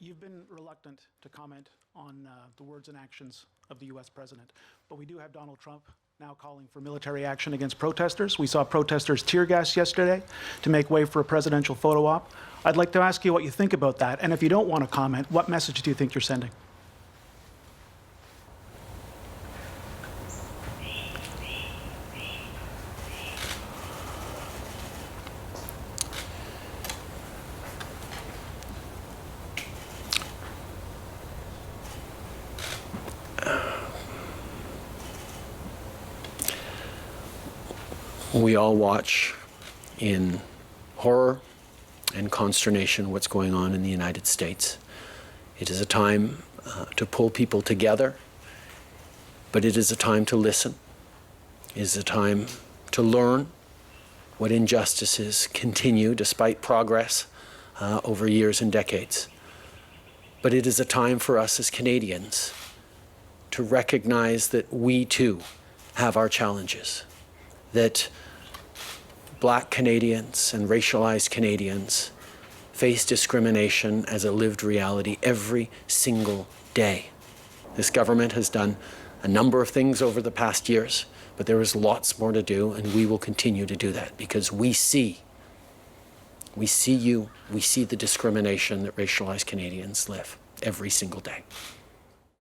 You've been reluctant to comment on the words and actions of the U.S. president, but we do have Donald Trump now calling for military action against protesters. We saw protesters tear gas yesterday to make way for a presidential photo op. I'd like to ask you what you think about that, and if you don't want to comment, what message do you think you're sending? We all watch in horror and consternation what's going on in the United States. It is a time to pull people together, but it is a time to listen. It is a time to learn what injustices continue despite progress over years and decades. But it is a time for us as Canadians to recognize that we too have our challenges, that Black Canadians and racialized Canadians face discrimination as a lived reality every single day. This government has done a number of things over the past years, but there is lots more to do, and we will continue to do that because we see you, we see the discrimination that racialized Canadians live every single day.